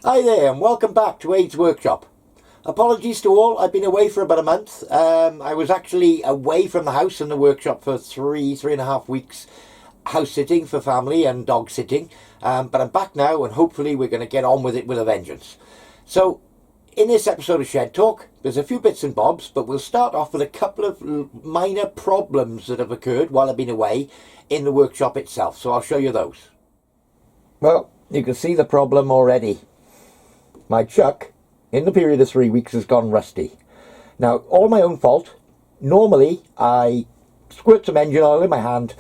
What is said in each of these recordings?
Hi there and welcome back to Wade's Workshop. Apologies to all, I've been away for about a month. I was actually away from the house and the workshop for three and a half weeks, house sitting for family and dog sitting. But I'm back now and hopefully we're going to get on with it with a vengeance. So in this episode of Shed Talk, there's a few bits and bobs, but we'll start off with a couple of minor problems that have occurred while I've been away in the workshop itself. So I'll show you those. Well, you can see the problem already. My chuck, in the period of 3 weeks, has gone rusty. Now, all my own fault. Normally, I squirt some engine oil in my hand,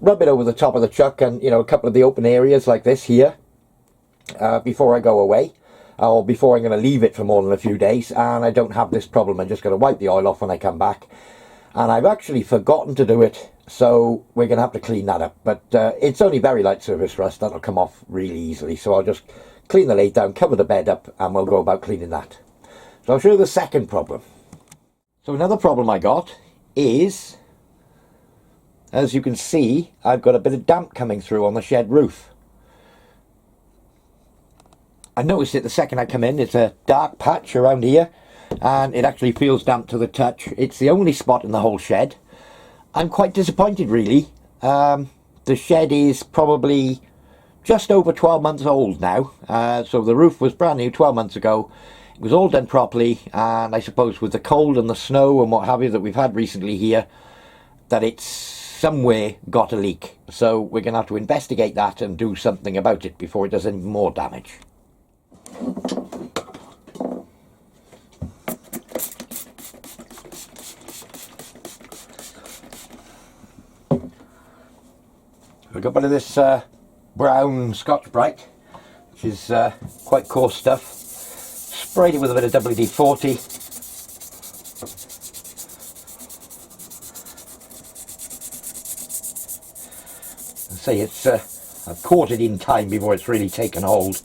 rub it over the top of the chuck and, a couple of the open areas like this here, before I go away, or before I'm going to leave it for more than a few days, and I don't have this problem. I'm just going to wipe the oil off when I come back. And I've actually forgotten to do it, so we're going to have to clean that up. But it's only very light surface rust. That'll come off really easily, so I'll just clean the lathe down, cover the bed up, and we'll go about cleaning that. So I'll show you the second problem. So another problem I got is, as you can see, I've got a bit of damp coming through on the shed roof. I noticed it the second I come in. It's a dark patch around here, and it actually feels damp to the touch. It's the only spot in the whole shed. I'm quite disappointed, really. The shed is probably just over 12 months old now, so the roof was brand new 12 months ago. It was all done properly, and I suppose with the cold and the snow and what have you that we've had recently here, that it's somewhere got a leak. So we're going to have to investigate that and do something about it before it does any more damage. We've got a bit of this brown Scotch-Brite, which is quite coarse stuff. Sprayed it with a bit of WD-40. And say it's I've caught it in time before it's really taken hold.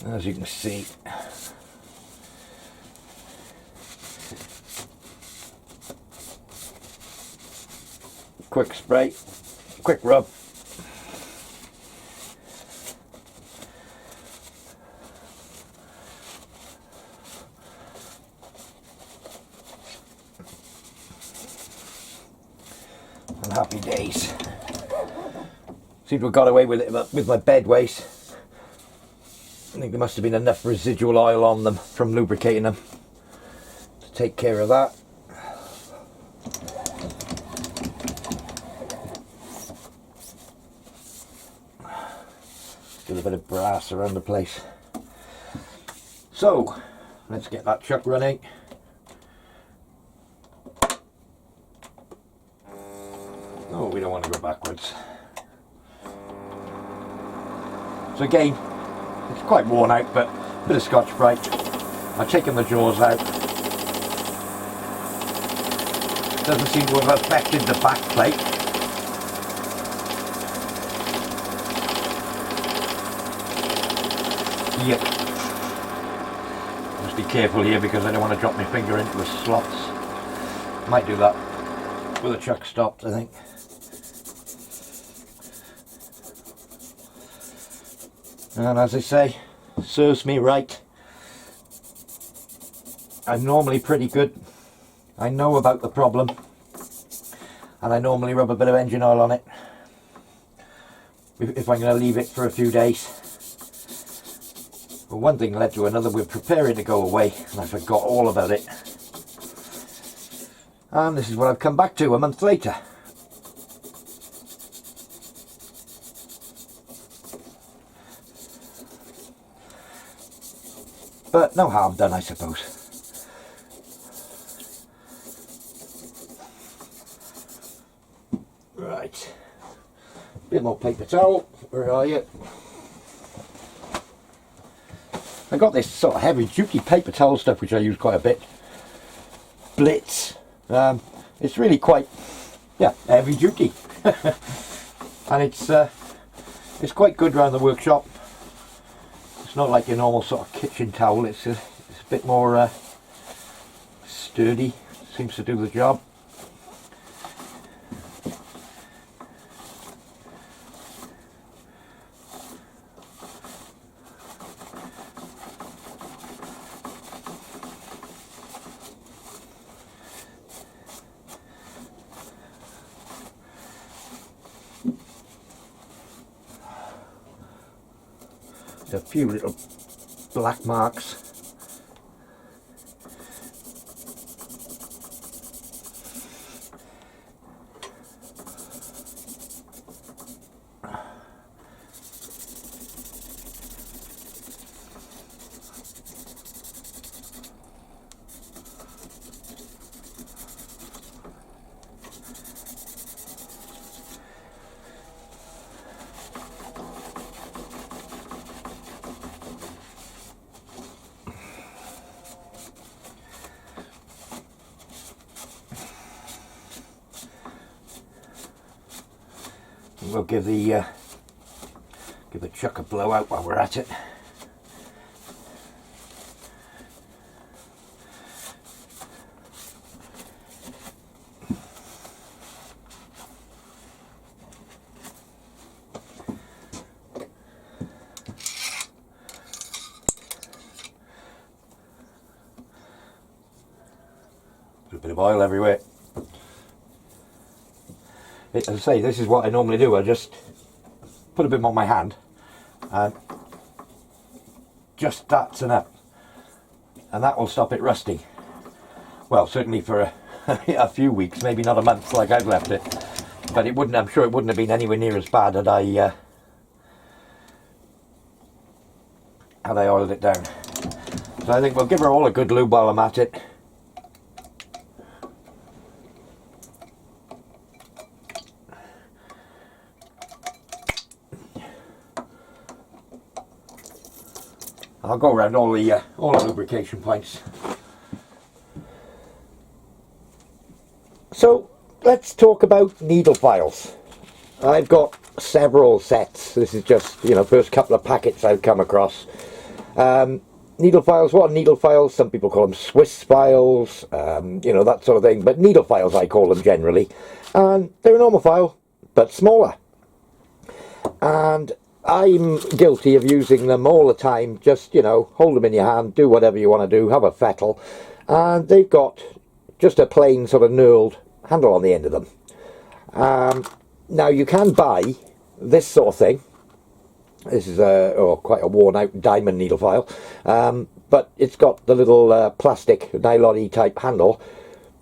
As you can see, quick spray, quick rub. And happy days. Seems to have got away with it with my bed waste. I think there must have been enough residual oil on them from lubricating them to take care of that. Still a bit of brass around the place. So, let's get that chuck running. Oh, we don't want to go backwards. So again, it's quite worn out, but a bit of Scotch-Brite. I've taken the jaws out. Doesn't seem to have affected the back plate. Yep. Must be careful here because I don't want to drop my finger into the slots. Might do that with the chuck stopped, I think. And as I say, serves me right. I'm normally pretty good. I know about the problem. And I normally rub a bit of engine oil on it if I'm going to leave it for a few days. But one thing led to another. We're preparing to go away and I forgot all about it. And this is what I've come back to a month later. But no harm done, I suppose. Right. Bit more paper towel. Where are you? I got this sort of heavy duty paper towel stuff which I use quite a bit. Blitz. It's really quite, heavy duty. And it's quite good around the workshop. It's not like your normal sort of kitchen towel, it's a bit more sturdy, seems to do the job. A few little black marks. We'll give the chuck a blowout while we're at it. Put a bit of oil everywhere. As I say, this is what I normally do. I just put a bit on my hand and just that's enough, and that will stop it rusting. Well, certainly for a few weeks, maybe not a month like I've left it, but it wouldn't. I'm sure it wouldn't have been anywhere near as bad had I oiled it down. So I think we'll give her all a good lube while I'm at it. I'll go around all the lubrication points. So let's talk about needle files. I've got several sets. This is just, you know, first couple of packets I've come across. Needle files, what are needle files? Some people call them Swiss files, you know, that sort of thing. But needle files I call them generally. And they're a normal file, but smaller. And I'm guilty of using them all the time. Just, you know, hold them in your hand, do whatever you want to do, have a fettle. And they've got just a plain sort of knurled handle on the end of them. Now you can buy this sort of thing. This is quite a worn out diamond needle file, but it's got the little plastic nylon-y type handle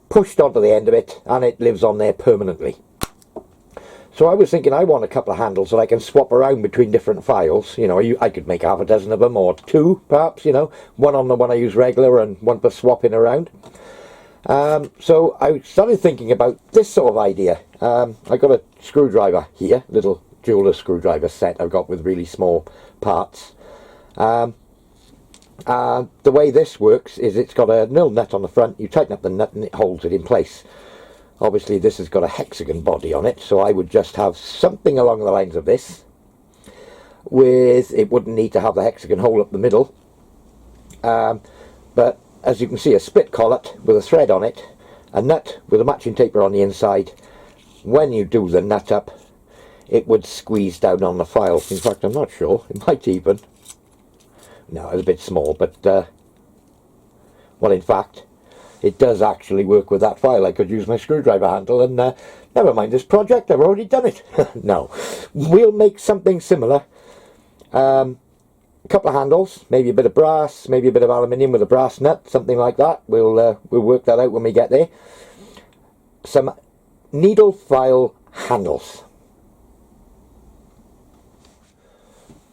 pushed onto the end of it, and it lives on there permanently. So I was thinking I want a couple of handles that I can swap around between different files. You know, I could make half a dozen of them, or two perhaps, you know, one on the one I use regular and one for swapping around. So I started thinking about this sort of idea. I got a screwdriver here, little jeweler screwdriver set I've got with really small parts. And the way this works is it's got a nil nut on the front. You tighten up the nut and it holds it in place. Obviously this has got a hexagon body on it, so I would just have something along the lines of this. It wouldn't need to have the hexagon hole up the middle. But as you can see, a split collet with a thread on it, a nut with a matching taper on the inside. When you do the nut up, it would squeeze down on the file. In fact, I'm not sure, it might even. No, it's a bit small, but well, in fact, it does actually work with that file. I could use my screwdriver handle and never mind this project, I've already done it. No, we'll make something similar. A couple of handles, maybe a bit of brass, maybe a bit of aluminium with a brass nut, something like that. We'll work that out when we get there. Some needle file handles.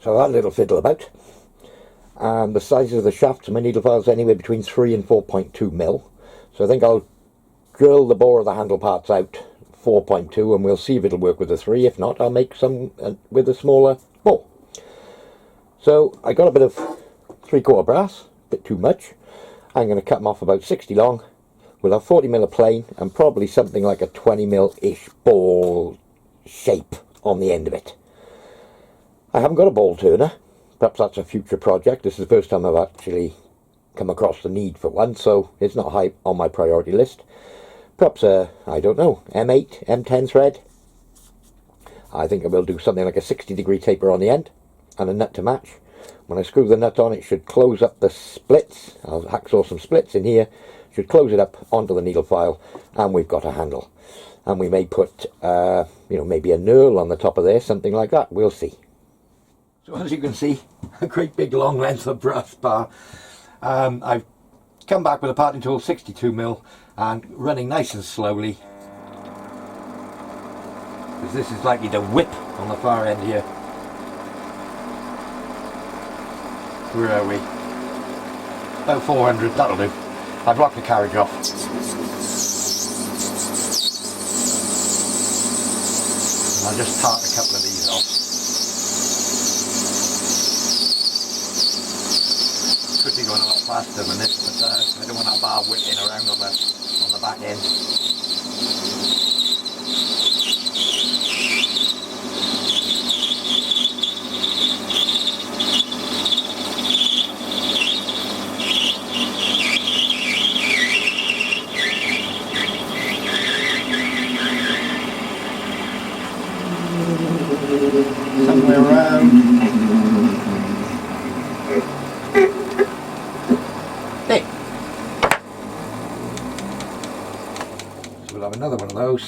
So that little fiddle about. And the size of the shafts of my needle files anywhere between 3 and 4.2 mil. So I think I'll drill the bore of the handle parts out 4.2 and we'll see if it'll work with the 3. If not, I'll make some with a smaller bore. So I got a bit of 3/4 brass, a bit too much. I'm going to cut them off about 60 long. We'll have 40 mil of plain and probably something like a 20 mil-ish ball shape on the end of it. I haven't got a ball turner, perhaps that's a future project. This is the first time I've actually come across the need for one, so it's not high on my priority list. Perhaps I don't know, M8, M10 thread. I think I will do something like a 60-degree taper on the end and a nut to match. When I screw the nut on, it should close up the splits. I'll hacksaw some splits in here, should close it up onto the needle file, and we've got a handle. And we may put, you know, maybe a knurl on the top of there, something like that. We'll see. So as you can see, a great big long length of brass bar. I've come back with a parting tool, 62mm, and running nice and slowly, because this is likely to whip on the far end here. Where are we? About 400, that'll do. I've locked the carriage off. And I'll just tart a couple of these off. Could be going a lot faster than this, but I don't want that bar whipping around on the back end. Somewhere around there. So we'll have another one of those.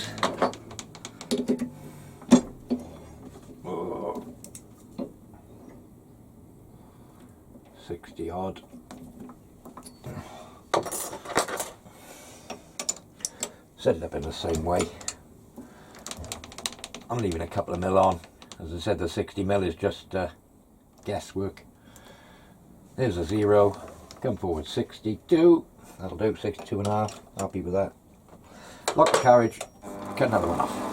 Oh. 60 odd. Set it up in the same way. I'm leaving a couple of mil on. As I said, the 60mm is just guesswork. There's a 0. Come forward 62. That'll do, 62.5. Happy with that. Lock the carriage. Cut another one off.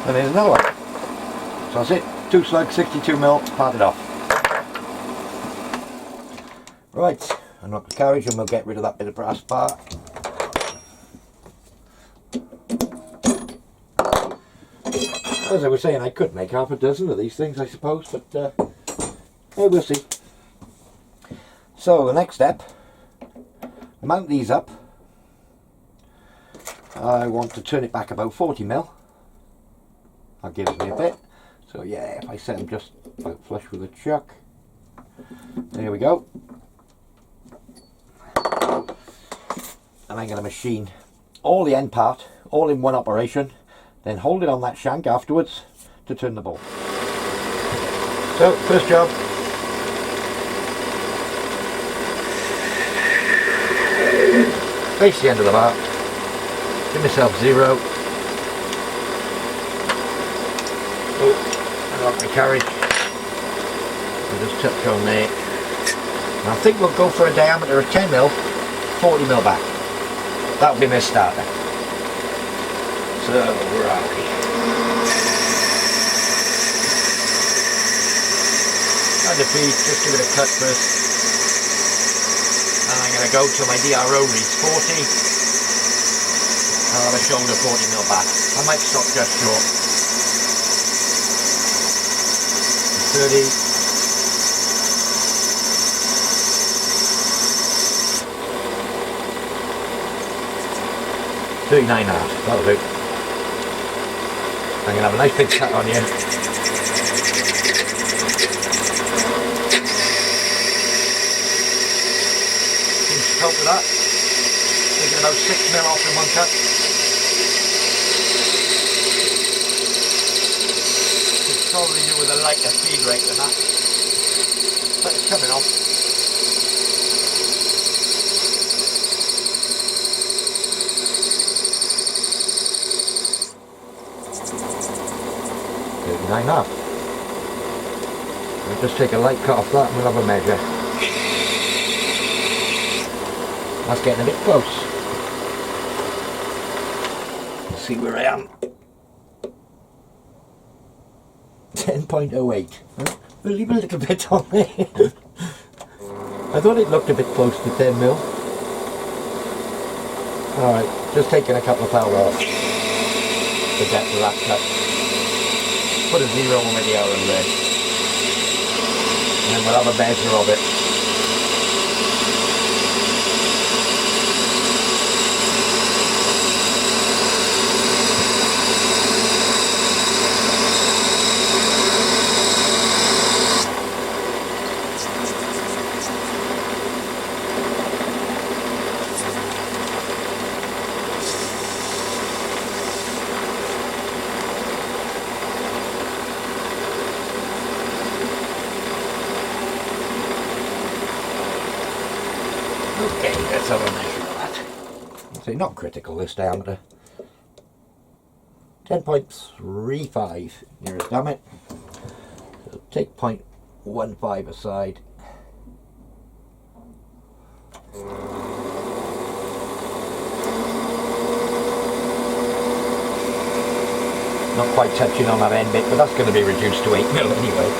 And there's another one. So that's it. 2 slugs, 62mm, parted off. Right, unlock the carriage and we'll get rid of that bit of brass bar. As I was saying, I could make half a dozen of these things, I suppose, but hey, we'll see. So the next step, mount these up. I want to turn it back about 40mm. That gives me a bit. So yeah, if I set them just about flush with the chuck. There we go. And I'm going to machine all the end part, all in one operation, then hold it on that shank afterwards to turn the bolt. So, first job. Face the end of the bar. Give myself 0. Oh, I lock the carriage. I'll just touch on there. And I think we'll go for a diameter of 10mm, 40mm back. That'll be my starter. So, where are we? On the feet, just give it a cut first. And I'm going to go till my DRO reads 40. I'll have a shoulder 40mm back. I might stop just short. 30. 39 hours, that'll do. I'm going to have a nice big cut on here. Seems to cope with that. Taking about 6mm off in one cut. Could probably do with a lighter feed rate than that. But it's coming off. Nine up. We'll just take a light cut off that and we'll have a measure. That's getting a bit close. Let's see where I am. 10.08. We'll leave a little bit on there. I thought it looked a bit close to 10 mil. Alright, just taking a couple of power off to get to that cut. Put a 0 on the hour in there. And then we'll have a measure of it. Okay, let's have a measure of that. So not critical, this diameter. 10.35 nearest damn it. So take 0.15 aside. Not quite touching on that end bit, but that's going to be reduced to 8 mil anyway.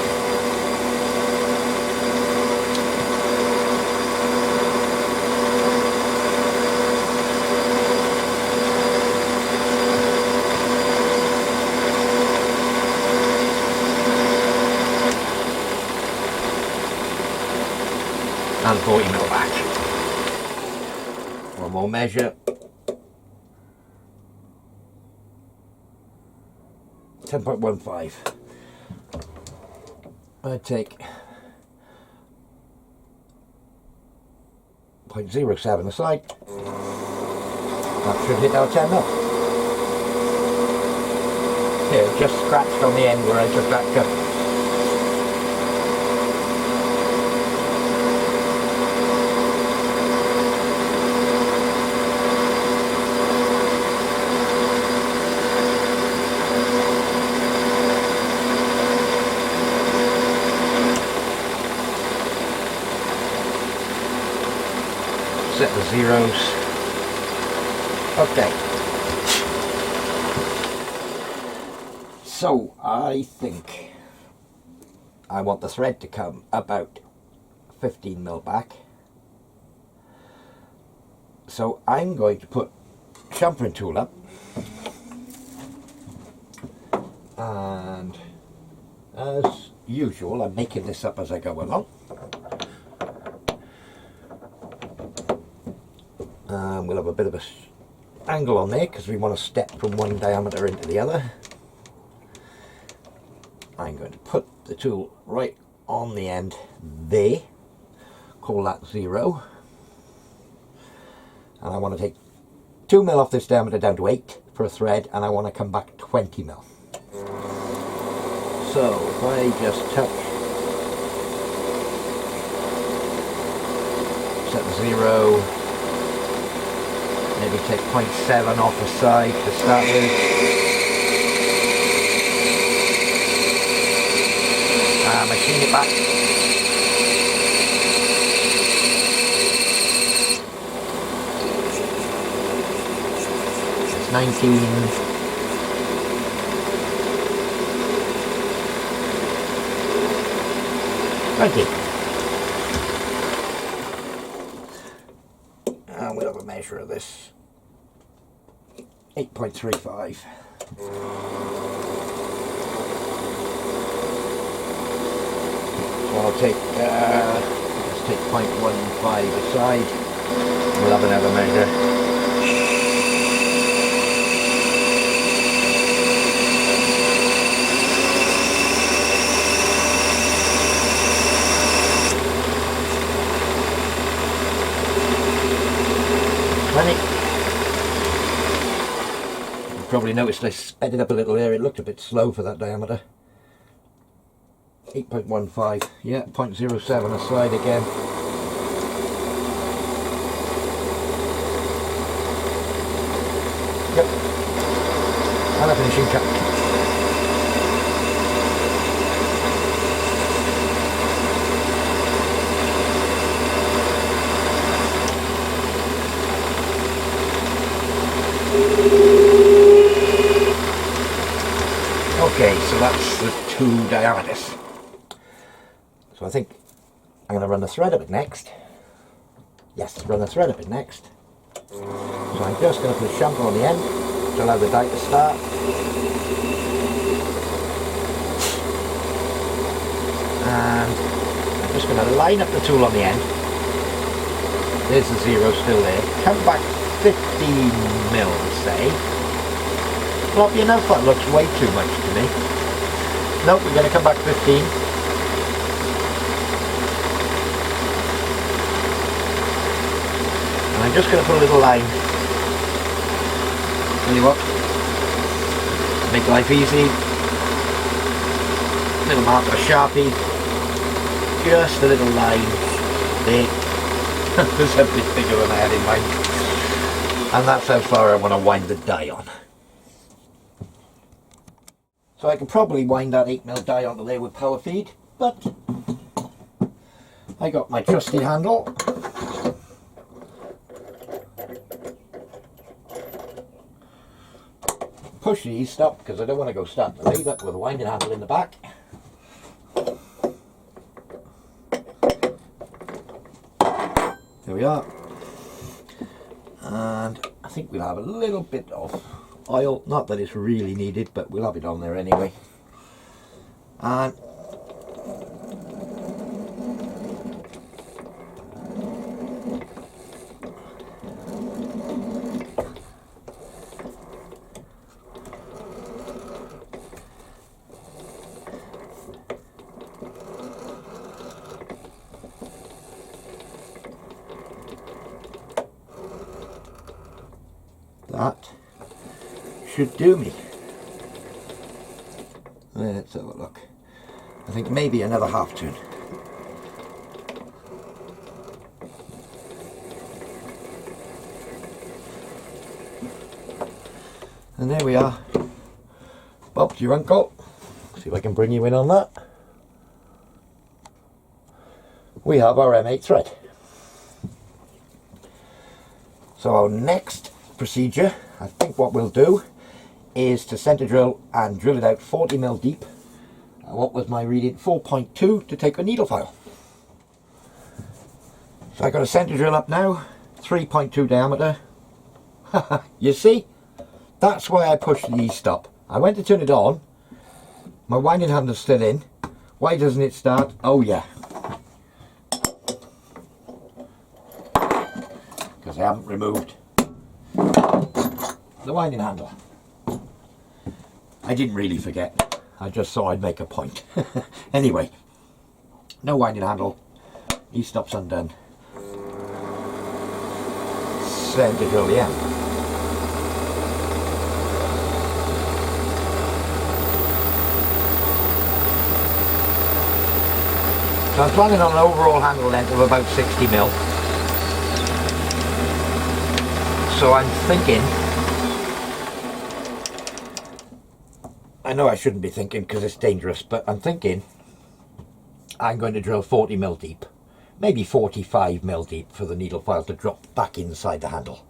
And 40 mil back. One more measure. 10.15. I take 0.07 aside. That should hit our 10 mil. Here, just scratched on the end where I took that cut. Set the zeros. Okay. So I think I want the thread to come about 15 mil back. So I'm going to put chamfering tool up, and as usual I'm making this up as I go along. We'll have a bit of a angle on there because we want to step from one diameter into the other. I'm going to put the tool right on the end there, call that 0, and I want to take 2 mil off this diameter down to 8 for a thread, and I want to come back 20 mil. So if I just touch, set the 0, maybe take 0.7 off the side to start with. Machine it back. It's 19. And we'll have a measure of this. 8.35. So I'll take, let's take 0.15 aside. We'll have another measure. You probably noticed I sped it up a little there. It looked a bit slow for that diameter. 8.15, yeah, 0.07 aside again. Yep, and a finishing cut. 2 diameters. So I think I'm going to run the thread a bit next. Yes, run the thread a bit next. So I'm just going to put a chamfer on the end to allow the die to start. And I'm just going to line up the tool on the end. There's the 0 still there. Come back 15 mils, say. Floppy enough, that looks way too much to me. Nope, we're going to come back 15. And I'm just going to put a little line. Tell you what, make life easy. Little mark of a Sharpie. Just a little line there. There's something bigger than I had in mind. And that's how far I want to wind the die on. So I could probably wind that 8mm die onto there with power feed, but I got my trusty handle. Push the E-stop because I don't want to go starting the lathe up with a winding handle in the back. There we are. And I think we'll have a little bit of oil, not that it's really needed, but we'll have it on there anyway. And that should do me. Let's have a look. I think maybe another half turn. And there we are. Bob's your uncle. See if I can bring you in on that. We have our M8 thread. So our next procedure, I think what we'll do is to center drill and drill it out 40mm deep. What was my reading? 4.2 to take a needle file. So I got a center drill up now, 3.2 diameter. You see, that's why I pushed the E-stop. I went to turn it on, my winding handle's still in. Why doesn't it start? Oh yeah, because I haven't removed the winding handle. I didn't really forget, I just thought I'd make a point. Anyway, no winding handle, E-stop's undone. Center drill the end. So I'm planning on an overall handle length of about 60mm. So I'm thinking, I know I shouldn't be thinking because it's dangerous, but I'm thinking I'm going to drill 40mm deep, maybe 45mm deep for the needle file to drop back inside the handle.